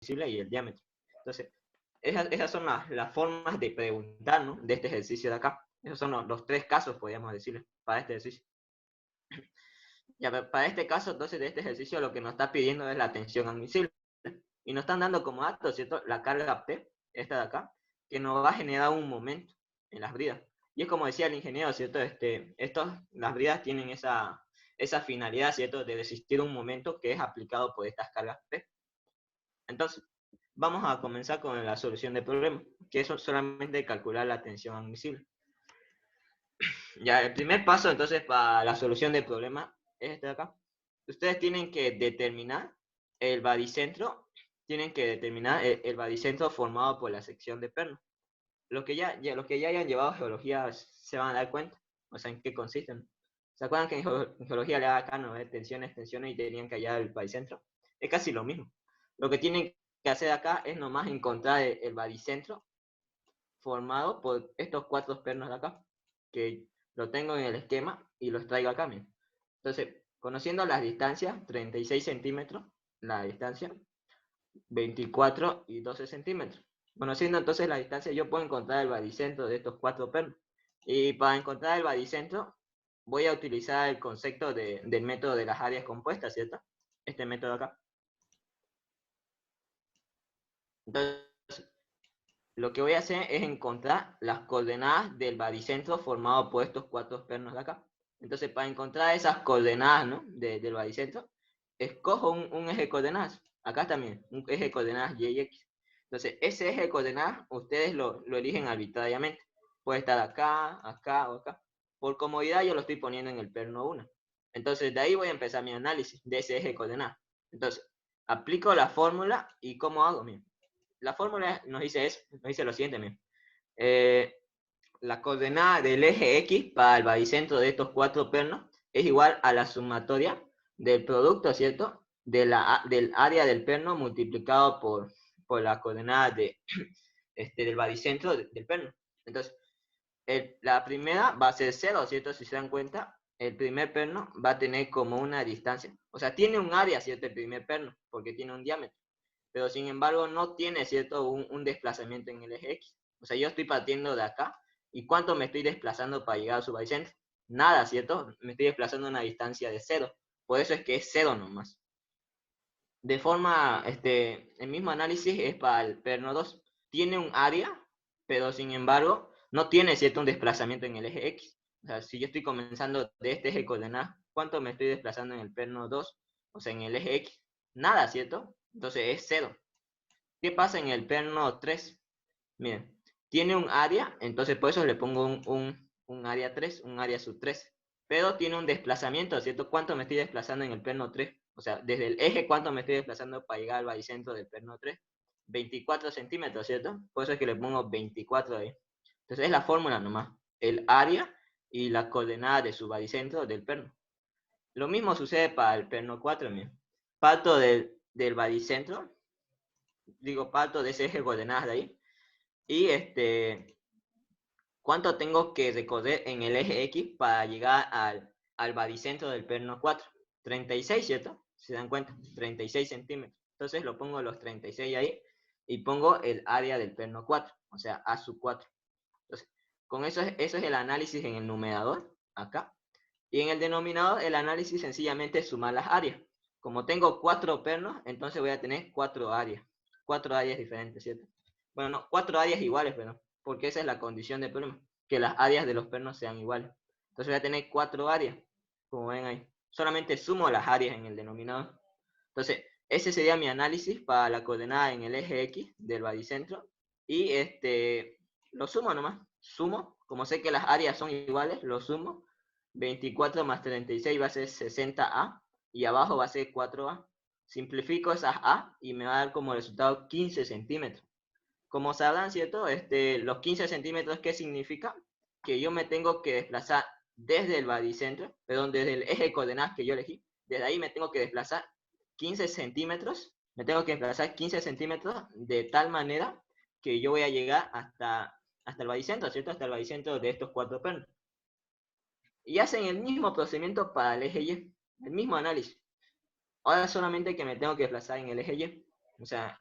admisible y el diámetro. Entonces, esas son las formas de preguntar, ¿no? De este ejercicio de acá. Esos son los tres casos, podríamos decirle, para este ejercicio. Ya, para este caso, entonces, de este ejercicio, lo que nos está pidiendo es la tensión admisible. Y nos están dando como dato, ¿cierto? La carga P, esta de acá, que nos va a generar un momento en las bridas. Y es como decía el ingeniero, ¿cierto? Las bridas tienen esa finalidad, ¿cierto? De resistir un momento que es aplicado por estas cargas P. Entonces, vamos a comenzar con la solución del problema, que es solamente calcular la tensión admisible. Ya, el primer paso, entonces, para la solución del problema es este de acá. Ustedes tienen que determinar el baricentro, el baricentro formado por la sección de perno. Los que ya hayan llevado geología se van a dar cuenta, o sea, en qué consisten. ¿Se acuerdan que en geología le daba acá, no? Tensiones, y tenían que hallar el baricentro? Es casi lo mismo. Lo que tienen que hacer acá es nomás encontrar el baricentro formado por estos cuatro pernos de acá, que lo tengo en el esquema y los traigo acá. Miren. Entonces, conociendo las distancias, 36 centímetros, la distancia, 24 y 12 centímetros. Conociendo entonces la distancia, yo puedo encontrar el baricentro de estos cuatro pernos. Y para encontrar el baricentro, voy a utilizar el concepto del método de las áreas compuestas, ¿cierto? Este método acá. Entonces, lo que voy a hacer es encontrar las coordenadas del baricentro formado por estos cuatro pernos de acá. Entonces, para encontrar esas coordenadas, ¿no? Del baricentro, escojo un eje de coordenadas. Acá también, un eje de coordenadas Y y X. Entonces, ese eje de coordenadas, ustedes lo eligen arbitrariamente. Puede estar acá, acá o acá. Por comodidad, yo lo estoy poniendo en el perno 1. Entonces, de ahí voy a empezar mi análisis de ese eje de coordenadas. Entonces, aplico la fórmula y ¿cómo hago? Miren. La fórmula nos dice lo siguiente, la coordenada del eje X para el baricentro de estos cuatro pernos es igual a la sumatoria del producto, ¿cierto? Del área del perno multiplicado por la coordenada del baricentro del perno. Entonces, la primera va a ser 0, ¿cierto? Si se dan cuenta, el primer perno va a tener como una distancia. O sea, tiene un área, ¿cierto? El primer perno, porque tiene un diámetro. Pero sin embargo no tiene, ¿cierto? Un desplazamiento en el eje X. O sea, yo estoy partiendo de acá. ¿Y cuánto me estoy desplazando para llegar a su baricentro? Nada, ¿cierto? Me estoy desplazando a una distancia de 0. Por eso es que es 0 nomás. De forma, el mismo análisis es para el perno 2. Tiene un área, pero sin embargo no tiene, ¿cierto? Un desplazamiento en el eje X. O sea, si yo estoy comenzando de este eje coordenada, ¿cuánto me estoy desplazando en el perno 2? O sea, en el eje X. Nada, ¿cierto? Entonces es 0. ¿Qué pasa en el perno 3? Miren, tiene un área, entonces por eso le pongo un área 3, un área sub 3. Pero tiene un desplazamiento, ¿cierto? ¿Cuánto me estoy desplazando en el perno 3? O sea, desde el eje, ¿cuánto me estoy desplazando para llegar al baricentro del perno 3? 24 centímetros, ¿cierto? Por eso es que le pongo 24 ahí. Entonces es la fórmula nomás. El área y la coordenada de su baricentro del perno. Lo mismo sucede para el perno 4, miren. Parto del baricentro, parto de ese eje de coordenadas de ahí. Y ¿cuánto tengo que recorrer en el eje X para llegar al baricentro del perno 4? 36, ¿cierto? ¿Se dan cuenta? 36 centímetros. Entonces lo pongo los 36 ahí y pongo el área del perno 4, o sea, A sub 4. Entonces, con eso es el análisis en el numerador, acá. Y en el denominador, el análisis sencillamente es sumar las áreas. Como tengo 4 pernos, entonces voy a tener 4 áreas. 4 áreas diferentes, ¿cierto? Bueno, no, 4 áreas iguales, pero porque esa es la condición del problema, que las áreas de los pernos sean iguales. Entonces voy a tener 4 áreas, como ven ahí. Solamente sumo las áreas en el denominador. Entonces, ese sería mi análisis para la coordenada en el eje X del baricentro. Y lo sumo nomás. Sumo, como sé que las áreas son iguales, lo sumo. 24 más 36 va a ser 60A y abajo va a ser 4A. Simplifico esas A y me va a dar como resultado 15 centímetros. Como sabrán, ¿cierto? Los 15 centímetros, ¿qué significa? Que yo me tengo que desplazar desde el baricentro, perdón, desde el eje de coordenadas que yo elegí, desde ahí me tengo que desplazar 15 centímetros, me tengo que desplazar 15 centímetros de tal manera que yo voy a llegar hasta el baricentro, ¿cierto? Hasta el baricentro de estos cuatro pernos. Y hacen el mismo procedimiento para el eje Y, el mismo análisis. Ahora solamente que me tengo que desplazar en el eje Y. O sea,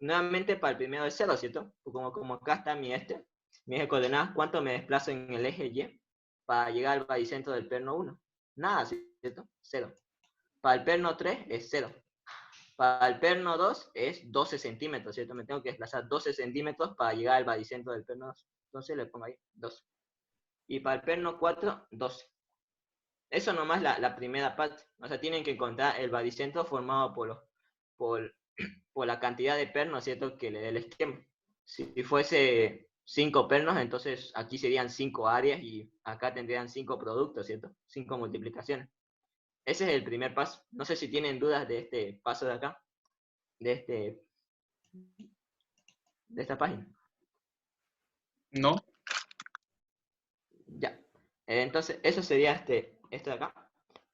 nuevamente para el primero es 0, ¿cierto? Como acá está mi eje de coordenadas, ¿cuánto me desplazo en el eje Y para llegar al baricentro del perno 1? Nada, ¿cierto? 0. Para el perno 3 es 0. Para el perno 2 es 12 centímetros, ¿cierto? Me tengo que desplazar 12 centímetros para llegar al baricentro del perno 2. Entonces le pongo ahí 12. Y para el perno 4, 12. Eso nomás la primera parte. O sea, tienen que encontrar el baricentro formado por la cantidad de pernos, ¿cierto? Que le dé el esquema. Si fuese 5 pernos, entonces aquí serían 5 áreas y acá tendrían 5 productos, ¿cierto? 5 multiplicaciones. Ese es el primer paso. No sé si tienen dudas de este paso de acá, de esta página. No. Ya. Entonces, eso sería esto de acá.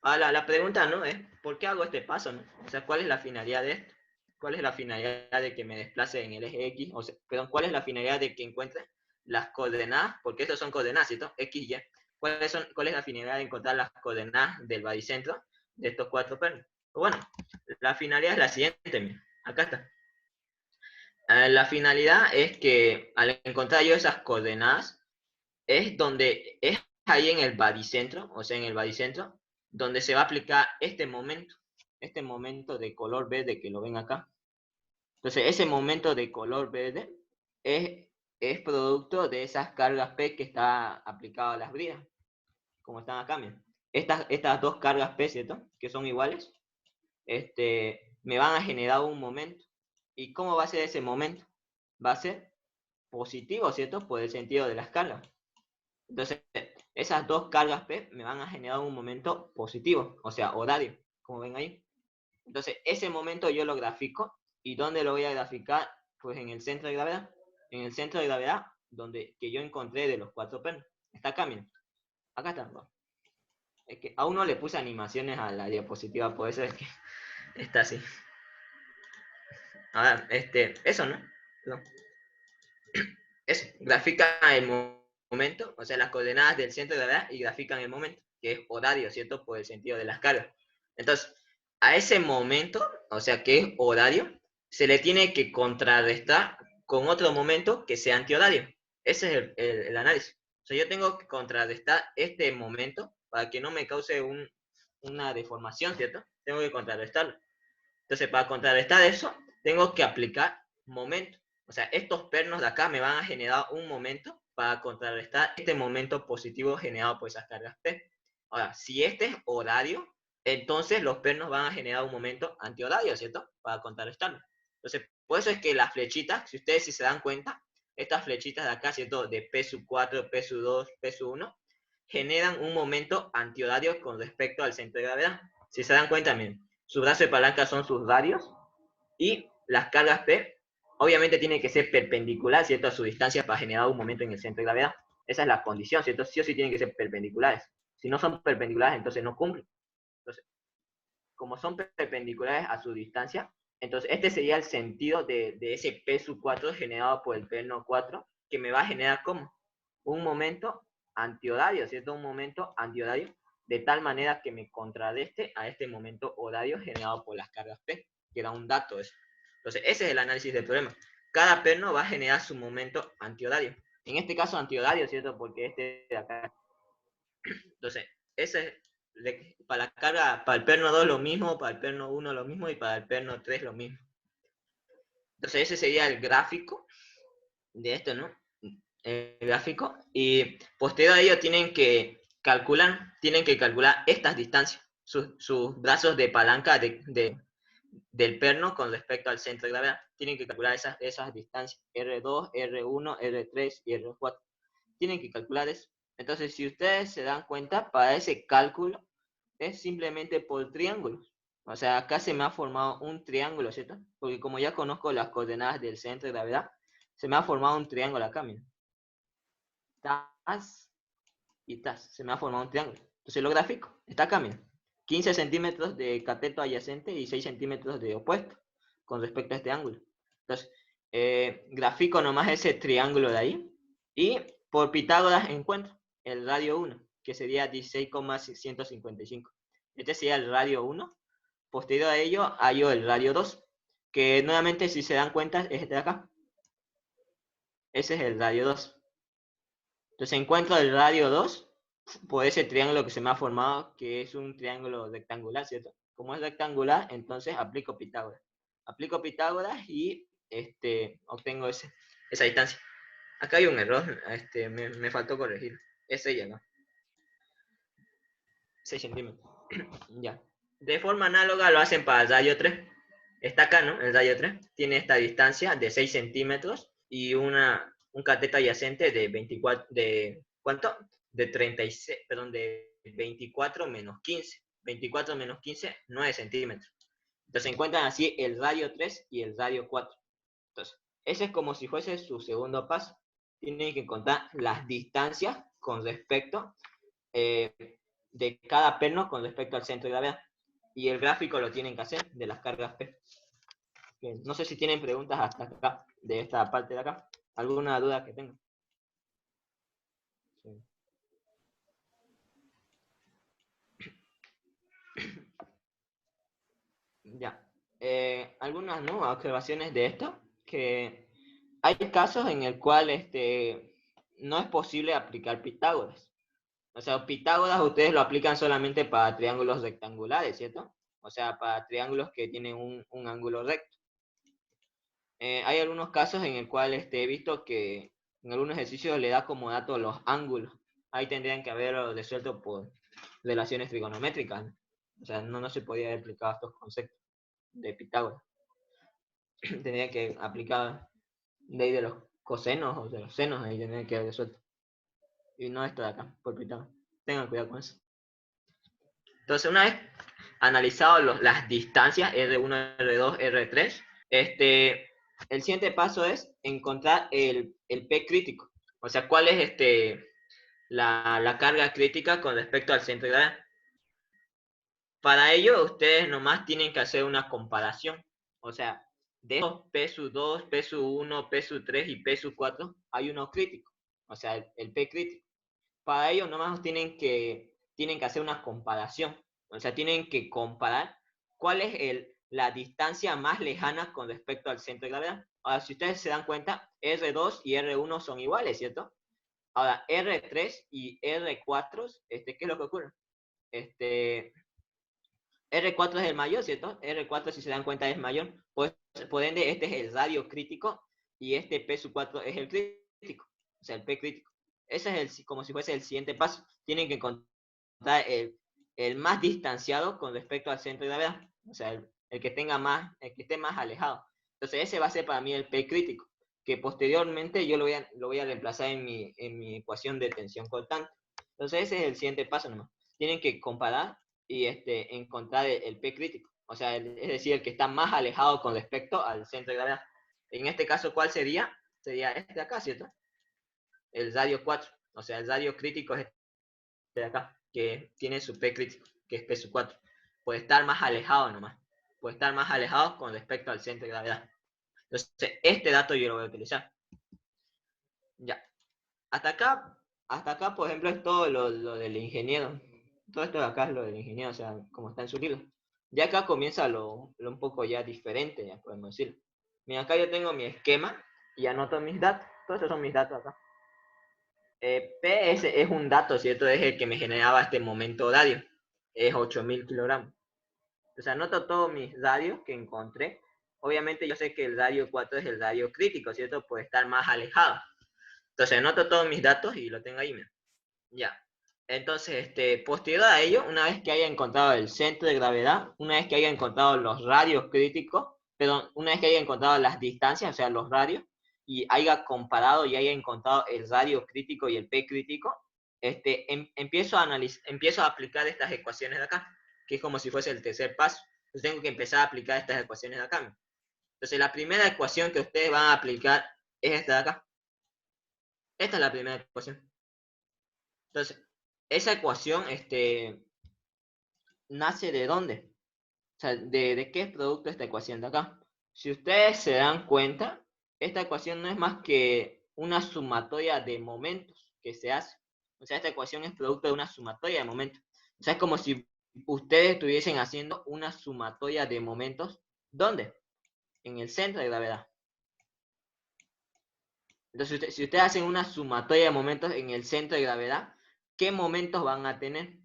Ahora, la pregunta, ¿no? Es, ¿por qué hago este paso, no? O sea, ¿cuál es la finalidad de esto? ¿Cuál es la finalidad de que me desplace en el eje X? O sea, perdón, ¿cuál es la finalidad de que encuentre las coordenadas? Porque estas son coordenadas, ¿cierto? X, Y. ¿Cuál es la finalidad de encontrar las coordenadas del baricentro de estos 4 pernos? Pues bueno, la finalidad es la siguiente, mira. Acá está. La finalidad es que al encontrar yo esas coordenadas, es ahí en el baricentro, o sea, en el baricentro, donde se va a aplicar este momento de color verde que lo ven acá. Entonces, ese momento de color verde es producto de esas cargas P que está aplicado a las bridas, como están acá, miren. Estas dos cargas P, ¿cierto? Que son iguales, me van a generar un momento. ¿Y cómo va a ser ese momento? Va a ser positivo, ¿cierto? Por el sentido de las cargas. Entonces, esas dos cargas P me van a generar un momento positivo, o sea, horario, como ven ahí. Entonces, ese momento yo lo grafico. ¿Y dónde lo voy a graficar? Pues en el centro de gravedad. En el centro de gravedad, que yo encontré de los 4 pernos. Está acá, miren. Acá está. ¿No? Es que aún no le puse animaciones a la diapositiva, por eso es que está así. Ahora, eso, ¿no? No. Eso, grafica el momento, o sea, las coordenadas del centro de gravedad y grafican el momento, que es horario, ¿cierto? Por el sentido de las cargas. Entonces, a ese momento, o sea, que es horario, se le tiene que contrarrestar con otro momento que sea antihorario. Ese es el análisis. O sea, yo tengo que contrarrestar este momento para que no me cause una deformación, ¿cierto? Tengo que contrarrestarlo. Entonces, para contrarrestar eso, tengo que aplicar momento. O sea, estos pernos de acá me van a generar un momento para contrarrestar este momento positivo generado por esas cargas P. Ahora, si este es horario, entonces los pernos van a generar un momento antihorario, ¿cierto? Para contrarrestarlo. Entonces, por eso es que las flechitas, si ustedes si se dan cuenta, estas flechitas de acá, ¿cierto? De P4, P2, P1, generan un momento antihorario con respecto al centro de gravedad. Si se dan cuenta, miren, su brazo de palanca son sus radios y las cargas P obviamente tienen que ser perpendicular, ¿cierto? A su distancia para generar un momento en el centro de gravedad. Esa es la condición, ¿cierto? Sí o sí tienen que ser perpendiculares. Si no son perpendiculares, entonces no cumplen. Entonces, como son perpendiculares a su distancia, entonces este sería el sentido de ese P sub 4 generado por el perno 4, que me va a generar como un momento antihorario, ¿cierto? Un momento antihorario, de tal manera que me contrarreste a este momento horario generado por las cargas P, que da un dato eso. Entonces, ese es el análisis del problema. Cada perno va a generar su momento antihorario. En este caso, antihorario, ¿cierto? Porque este de acá. Entonces, ese es para la carga, para el perno 2 lo mismo, para el perno 1 lo mismo y para el perno 3 lo mismo. Entonces, ese sería el gráfico de esto, ¿no? El gráfico. Y posterior a ello tienen que calcular estas distancias, sus brazos de palanca del perno con respecto al centro de gravedad. Tienen que calcular esas distancias, R2, R1, R3 y R4. Tienen que calcular eso. Entonces, si ustedes se dan cuenta, para ese cálculo es simplemente por triángulos. O sea, acá se me ha formado un triángulo, ¿cierto? Porque como ya conozco las coordenadas del centro de gravedad, se me ha formado un triángulo acá, miren. Tas y tas. Se me ha formado un triángulo. Entonces lo grafico. Está acá, miren. 15 centímetros de cateto adyacente y 6 centímetros de opuesto con respecto a este ángulo. Entonces, grafico nomás ese triángulo de ahí y por Pitágoras encuentro el radio 1, que sería 16,155. Este sería el radio 1. Posterior a ello, hallo el radio 2, que nuevamente si se dan cuenta es este de acá. Ese es el radio 2. Entonces encuentro el radio 2 por ese triángulo que se me ha formado, que es un triángulo rectangular, ¿cierto? Como es rectangular, entonces aplico Pitágoras. Aplico Pitágoras y obtengo esa distancia. Acá hay un error, me faltó corregir. Es ella, ¿no? 6 centímetros. Ya. De forma análoga lo hacen para el radio 3. Está acá, ¿no? El radio 3 tiene esta distancia de 6 centímetros y un cateto adyacente de 24, de ¿cuánto? De 36, perdón, de 24 menos 15. 24 menos 15, 9 centímetros. Entonces se encuentran así el radio 3 y el radio 4. Entonces, ese es como si fuese su segundo paso. Tienen que contar las distancias con respecto de cada perno con respecto al centro de gravedad. Y el gráfico lo tienen que hacer de las cargas P. Bien, no sé si tienen preguntas hasta acá, de esta parte de acá. ¿Alguna duda que tengan? Sí. Ya. Algunas observaciones de esto, que hay casos en el cual no es posible aplicar Pitágoras. O sea, Pitágoras ustedes lo aplican solamente para triángulos rectangulares, ¿cierto? O sea, para triángulos que tienen un ángulo recto. Hay algunos casos en el cual he visto que en algunos ejercicios le da como dato los ángulos. Ahí tendrían que haberlo resuelto por relaciones trigonométricas, ¿no? O sea, no se podía haber aplicado estos conceptos de Pitágoras. Tendría que aplicar ley de los cosenos o de los senos, ahí tendría que haber resuelto. Y no esto de acá, por Pitágoras. Tengan cuidado con eso. Entonces, una vez analizado las distancias R1, R2, R3, el siguiente paso es encontrar el P crítico. O sea, cuál es la carga crítica con respecto al centro de gravedad. Para ello, ustedes nomás tienen que hacer una comparación. O sea, de esos P sub 2, P sub 1, P sub 3 y P sub 4, hay uno crítico. O sea, el P crítico. Para ello, nomás tienen que hacer una comparación. O sea, tienen que comparar cuál es la distancia más lejana con respecto al centro de gravedad. Ahora, si ustedes se dan cuenta, R2 y R1 son iguales, ¿cierto? Ahora, R3 y R4, ¿qué es lo que ocurre? R4 es el mayor, ¿cierto? R4, si se dan cuenta, es mayor. Pues, por ende, este es el radio crítico y este P sub 4 es el crítico. O sea, el P crítico. Ese es como si fuese el siguiente paso. Tienen que encontrar el más distanciado con respecto al centro de gravedad. O sea, el que esté más alejado. Entonces, ese va a ser para mí el P crítico, que posteriormente yo lo voy a reemplazar en mi ecuación de tensión cortante. Entonces, ese es el siguiente paso nomás. Tienen que comparar y encontrar el P crítico. O sea, es decir, el que está más alejado con respecto al centro de gravedad. En este caso, ¿cuál sería? Sería este de acá, ¿cierto? El radio 4. O sea, el radio crítico es este de acá, que tiene su P crítico, que es P sub 4. Puede estar más alejado nomás. Puede estar más alejado con respecto al centro de gravedad. Entonces, este dato yo lo voy a utilizar. Ya. Hasta acá, por ejemplo, es todo lo del ingeniero. Todo esto de acá es lo del ingeniero, o sea, como está en su libro. Ya acá comienza lo un poco ya diferente, ya podemos decir. Mira, acá yo tengo mi esquema y anoto mis datos. Todos estos son mis datos acá. PS es un dato, ¿cierto? Es el que me generaba este momento radio. Es 8000 kilogramos. Entonces anoto todos mis radios que encontré. Obviamente yo sé que el radio 4 es el radio crítico, ¿cierto? Puede estar más alejado. Entonces anoto todos mis datos y lo tengo ahí, mira. Ya. Entonces, posterior a ello, una vez que haya encontrado el centro de gravedad, una vez que haya encontrado los radios críticos, perdón, una vez que haya encontrado las distancias, o sea, los radios, y haya comparado y haya encontrado el radio crítico y el P crítico, empiezo a aplicar estas ecuaciones de acá, que es como si fuese el tercer paso. Entonces tengo que empezar a aplicar estas ecuaciones de acá. Entonces la primera ecuación que ustedes van a aplicar es esta de acá. Esta es la primera ecuación. Entonces, esa ecuación nace de dónde? O sea, ¿de qué es producto esta ecuación de acá? Si ustedes se dan cuenta, esta ecuación no es más que una sumatoria de momentos que se hace. O sea, esta ecuación es producto de una sumatoria de momentos. O sea, es como si ustedes estuviesen haciendo una sumatoria de momentos. ¿Dónde? en el centro de gravedad. Entonces, si ustedes hacen una sumatoria de momentos en el centro de gravedad, ¿qué momentos van a tener?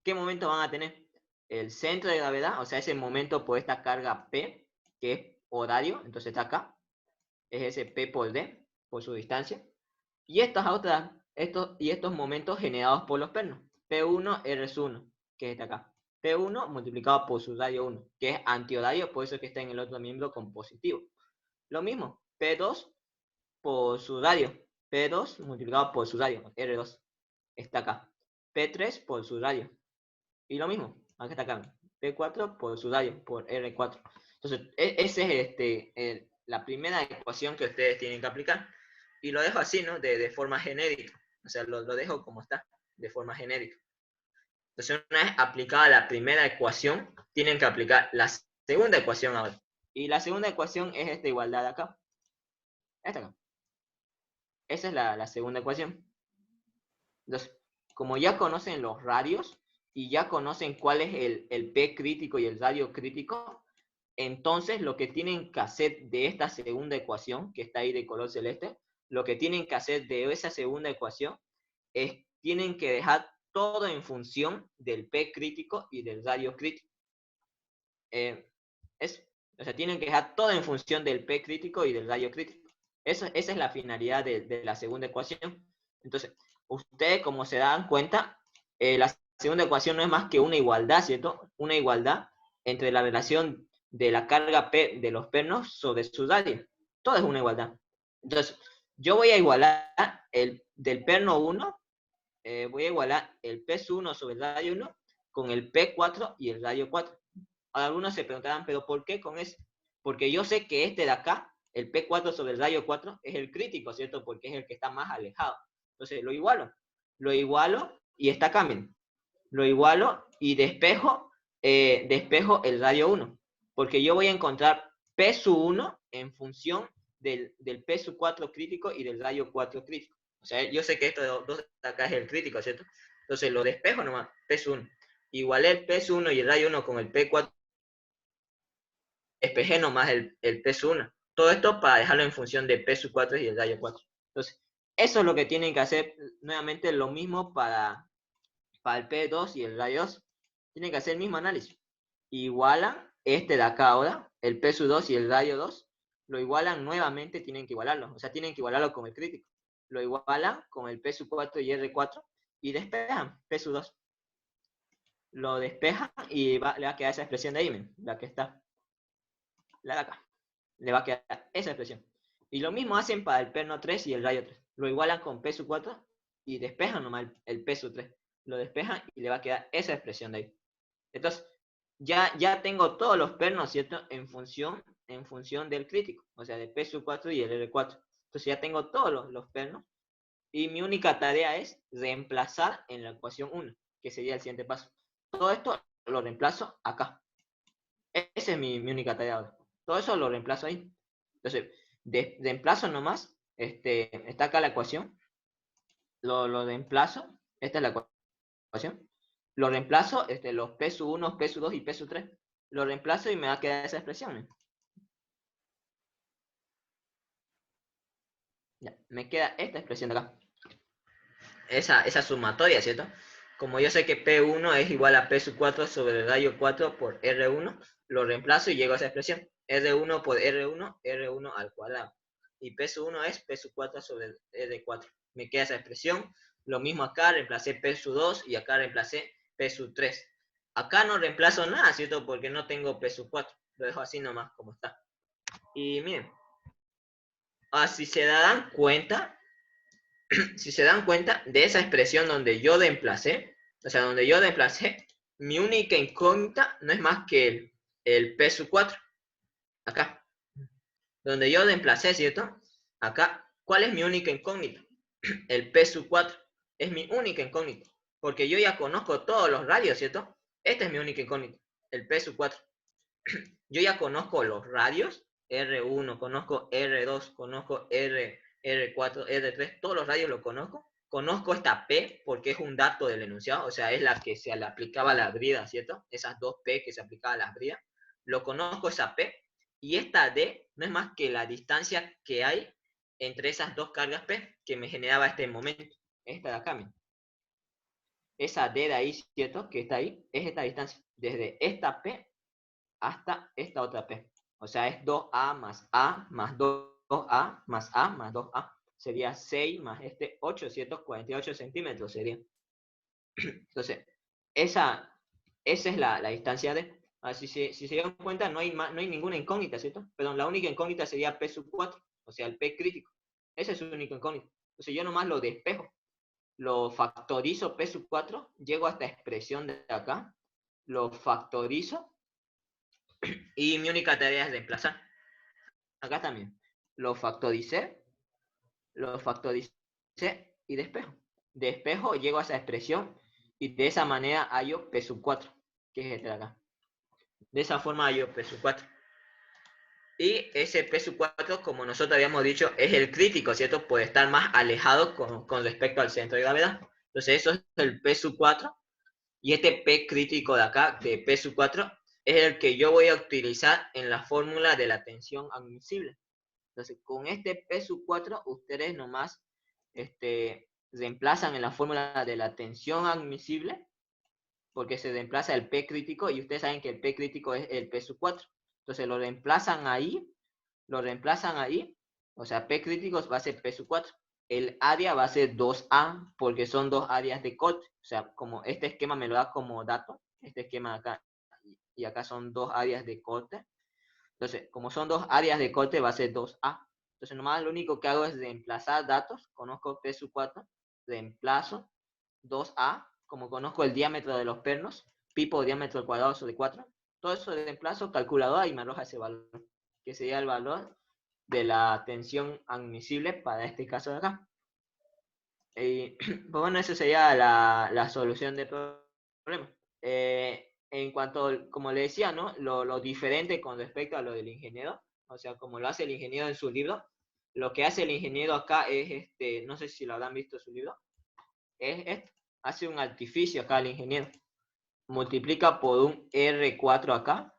¿Qué momentos van a tener? El centro de gravedad, o sea, ese momento por esta carga P, que es horario, entonces está acá, es ese P por D, por su distancia. Y estos momentos generados por los pernos. P1, RS1, que es este acá. P1 multiplicado por su radio 1, que es antihorario, por eso que está en el otro miembro con positivo. Lo mismo, P2 por su radio. P2 multiplicado por su radio, R2, está acá. P3 por su radio. Y lo mismo, acá está acá. P4 por su radio, por R4. Entonces, esa es la primera ecuación que ustedes tienen que aplicar. Y lo dejo así, ¿no? De forma genérica. O sea, lo dejo como está, de forma genérica. Entonces, una vez aplicada la primera ecuación, tienen que aplicar la segunda ecuación ahora. Y la segunda ecuación es esta igualdad de acá. Esta acá. Esa es la segunda ecuación. Entonces, como ya conocen los radios y ya conocen cuál es el P crítico y el radio crítico, entonces lo que tienen que hacer de esta segunda ecuación, que está ahí de color celeste, lo que tienen que hacer de esa segunda ecuación es, tienen que dejar todo en función del P crítico y del radio crítico. O sea, tienen que dejar todo en función del P crítico y del radio crítico. Esa es la finalidad de la segunda ecuación. Entonces, ustedes, como se dan cuenta, la segunda ecuación no es más que una igualdad, ¿cierto? Una igualdad entre la relación de la carga P de los pernos sobre su radio. Todo es una igualdad. Entonces, yo voy a igualar del perno 1, voy a igualar el P1 sobre el radio 1 con el P4 y el radio 4. Algunos se preguntarán, ¿pero por qué con eso? Porque yo sé que este de acá, el P4 sobre el radio 4, es el crítico, ¿cierto? Porque es el que está más alejado. Entonces lo igualo y está acá, miren. Lo igualo y despejo el radio 1. Porque yo voy a encontrar P1 en función del P4 crítico y del radio 4 crítico. O sea, yo sé que esto de dos de acá es el crítico, ¿cierto? Entonces lo despejo nomás, P1. Igualé el P1 y el radio 1 con el P4, despejé nomás el P1. Todo esto para dejarlo en función de P4 y el radio 4. Entonces, eso es lo que tienen que hacer nuevamente, lo mismo para el P2 y el radio 2. Tienen que hacer el mismo análisis. Igualan este de acá ahora, el P2 y el radio 2, lo igualan nuevamente, tienen que igualarlo. O sea, tienen que igualarlo con el crítico. Lo igualan con el P4 y R4 y despejan P2. Lo despejan y le va a quedar esa expresión de ahí, la que está. La de acá. Le va a quedar esa expresión. Y lo mismo hacen para el perno 3 y el radio 3. Lo igualan con P4 y despejan nomás el P3. Lo despejan y le va a quedar esa expresión de ahí. Entonces, ya tengo todos los pernos, ¿cierto? En función del crítico. O sea, de P4 y el R4. Entonces ya tengo todos los pernos. Y mi única tarea es reemplazar en la ecuación 1, que sería el siguiente paso. Todo esto lo reemplazo acá. Esa es mi única tarea ahora. Todo eso lo reemplazo ahí. Entonces, reemplazo nomás, está acá la ecuación, lo reemplazo, esta es la ecuación, lo reemplazo, los P1, P2 y P3, lo reemplazo y me va a quedar esa expresión. Ya, me queda esta expresión de acá. Esa sumatoria, ¿cierto? Como yo sé que P1 es igual a P4 sobre el radio 4 por R1, lo reemplazo y llego a esa expresión. R1 por R1, R1 al cuadrado. Y P1 es P4 sobre el R4. Me queda esa expresión. Lo mismo acá, reemplacé P2 y acá reemplacé P3. Acá no reemplazo nada, ¿cierto? Porque no tengo P4. Lo dejo así nomás, como está. Y miren, si se dan cuenta, si se dan cuenta de esa expresión donde yo reemplacé, o sea, donde yo reemplacé, mi única incógnita no es más que el P4. Acá. Donde yo reemplacé, ¿cierto? Acá. ¿Cuál es mi única incógnita? El P4. Es mi única incógnita. Porque yo ya conozco todos los radios, ¿cierto? Esta es mi única incógnita. El P4. Yo ya conozco los radios. R1, conozco R2, conozco R4, R3. Todos los radios los conozco. Conozco esta P porque es un dato del enunciado. O sea, es la que se le aplicaba a la brida, ¿cierto? Esas dos P que se aplicaba a las bridas. lo conozco esa P, y esta D no es más que la distancia que hay entre esas dos cargas P que me generaba este momento, esta de acá. Esa D de ahí, ¿cierto? Que está ahí, es esta distancia, desde esta P hasta esta otra P. O sea, es 2A más 2A más A más 2A. Sería 6 más 848 centímetros sería. Entonces, esa es la distancia D. Si se dieron cuenta, no hay ninguna incógnita, ¿cierto? Perdón, la única incógnita sería P sub 4, o sea, el P crítico. Ese es su único incógnito. Entonces, yo nomás lo despejo, lo factorizo P sub 4, llego a esta expresión de acá, lo factorizo, y mi única tarea es reemplazar. Acá también. Lo factoricé y despejo. Despejo, llego a esa expresión, y de esa manera hallo P sub 4, que es este de acá. De esa forma hallo P sub 4. Y ese P sub 4, como nosotros habíamos dicho, es el crítico, ¿cierto? Puede estar más alejado con respecto al centro de gravedad. Entonces eso es el P sub 4. Y este P crítico de acá, de P sub 4, es el que yo voy a utilizar en la fórmula de la tensión admisible. Entonces, con este P sub 4, ustedes nomás reemplazan en la fórmula de la tensión admisible, porque se reemplaza el P crítico, y ustedes saben que el P crítico es el P sub 4. Entonces, lo reemplazan ahí, o sea, P crítico va a ser P sub 4. El área va a ser 2A, porque son dos áreas de corte. O sea, como este esquema me lo da como dato, este esquema de acá y acá son dos áreas de corte. Entonces, como son dos áreas de corte, va a ser 2A. Entonces, nomás lo único que hago es reemplazar datos. Conozco P sub 4, reemplazo 2A, como conozco el diámetro de los pernos, pi por diámetro al cuadrado sobre 4. Todo eso reemplazo calculadora y me arroja ese valor, que sería el valor de la tensión admisible para este caso de acá. Y pues bueno, esa sería la solución del problema. En cuanto, como le decía, ¿no? Lo diferente con respecto a lo del ingeniero, o sea, como lo hace el ingeniero en su libro, lo que hace el ingeniero acá es, no sé si lo habrán visto en su libro, hace un artificio acá el ingeniero. Multiplica por un R4 acá,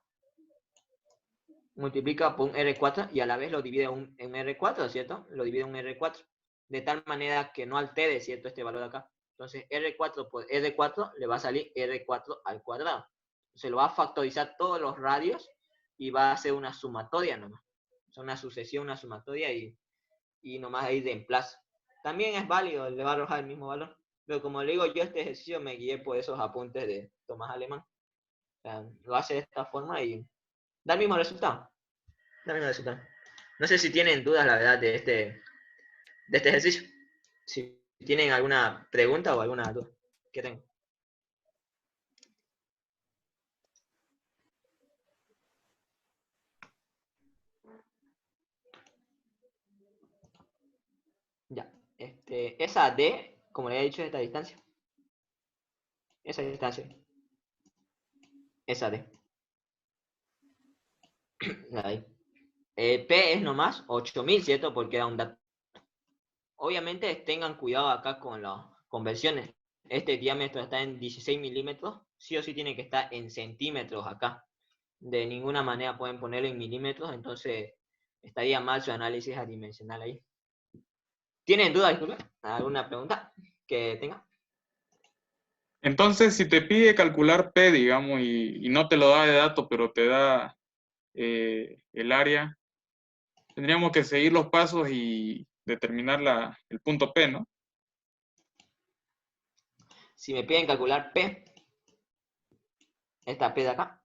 multiplica por un R4 y a la vez lo divide en R4, ¿cierto? Lo divide en R4, de tal manera que no altere, ¿cierto? Este valor acá. Entonces, R4 por R4 le va a salir R4 al cuadrado. Se lo va a factorizar todos los radios y va a hacer una sumatoria nomás. O sea, una sucesión, una sumatoria y nomás ahí reemplaza. También es válido, le va a arrojar el mismo valor. Pero como le digo, yo este ejercicio me guié por esos apuntes de Tomás Alemán. O sea, lo hace de esta forma y da el mismo resultado. Da el mismo resultado. No sé si tienen dudas, la verdad, de este ejercicio. Si tienen alguna pregunta o alguna duda que tengan. Ya. Esa D, como le he dicho, es esta distancia. Esa distancia. Esa D. Ahí. P es nomás 8000, ¿cierto? Porque era un dato. Obviamente tengan cuidado acá con las conversiones. Este diámetro está en 16 milímetros. Sí o sí tiene que estar en centímetros acá. De ninguna manera pueden ponerlo en milímetros, entonces estaría mal su análisis adimensional ahí. ¿Tienen duda, disculpe? ¿Alguna pregunta que tengan? Entonces, si te pide calcular P, digamos, y no te lo da de dato, pero te da el área, tendríamos que seguir los pasos y determinar el punto P, ¿no? Si me piden calcular P, esta P de acá,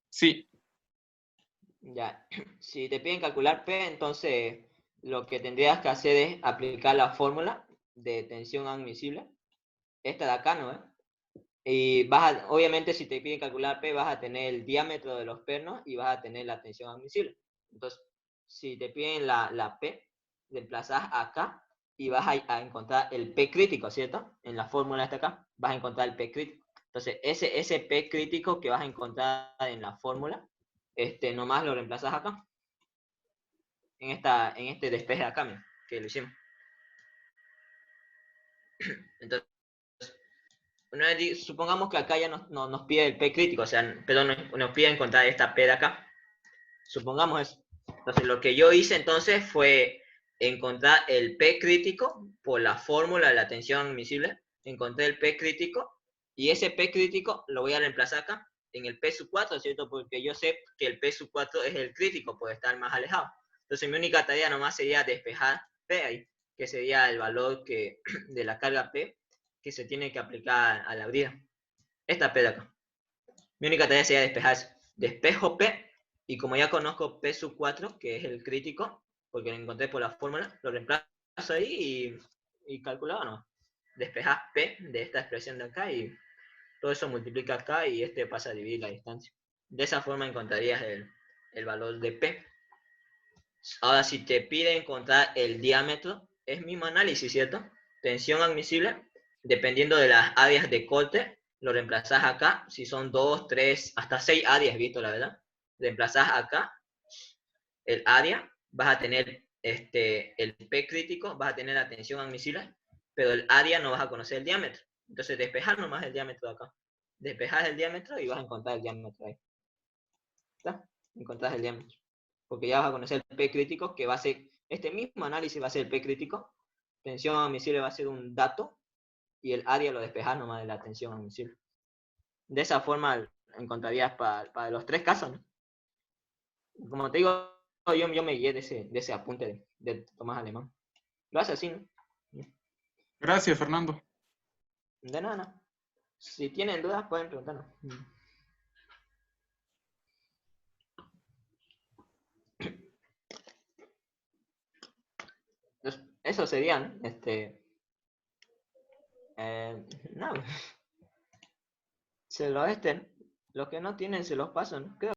Sí, ya. Si te piden calcular P, entonces lo que tendrías que hacer es aplicar la fórmula de tensión admisible. Esta de acá, ¿no? Y obviamente si te piden calcular P, vas a tener el diámetro de los pernos y vas a tener la tensión admisible. Entonces, si te piden la P, desplazas acá y vas a encontrar el P crítico, ¿cierto? En la fórmula esta acá, vas a encontrar el P crítico. Entonces, ese P crítico que vas a encontrar en la fórmula, nomás lo reemplazas acá, en este despeje de acá, que lo hicimos. Entonces, supongamos que acá ya nos pide el P crítico, o sea, perdón, nos pide encontrar esta P de acá. Supongamos eso. Entonces, lo que yo hice entonces fue encontrar el P crítico por la fórmula de la tensión admisible. Encontré el P crítico y ese P crítico lo voy a reemplazar acá en el P sub 4, ¿cierto? Porque yo sé que el P sub 4 es el crítico por estar más alejado. Entonces, mi única tarea nomás sería despejar P ahí, que sería el valor de la carga P que se tiene que aplicar a la brida. Esta P de acá. Mi única tarea sería despejar eso. Despejo P, y como ya conozco P sub 4, que es el crítico, porque lo encontré por la fórmula, lo reemplazo ahí y calculado, ¿no? Despejas P de esta expresión de acá y todo eso multiplica acá y este pasa a dividir la distancia. De esa forma encontrarías el valor de P. Ahora, si te pide encontrar el diámetro, es mismo análisis, ¿cierto? Tensión admisible, dependiendo de las áreas de corte, lo reemplazás acá. Si son 2, 3, hasta 6 áreas, visto la verdad. Reemplazás acá el área, vas a tener el P crítico, vas a tener la tensión admisible, pero el área no vas a conocer el diámetro. Entonces, despejar nomás el diámetro de acá. Despejas el diámetro y vas a encontrar el diámetro ahí. ¿Está? Encontrás el diámetro. Porque ya vas a conocer el P crítico, que va a ser, este mismo análisis va a ser el P crítico, tensión admisible va a ser un dato, y el área lo despejas nomás de la tensión admisible. De esa forma encontrarías para los tres casos, ¿no? Como te digo, yo me guié de ese apunte de Tomás Alemán. Lo hace así, ¿no? Gracias, Fernando. De nada, no. Si tienen dudas, pueden preguntarnos. Entonces, eso serían, no, los que no tienen se los paso, ¿no? Creo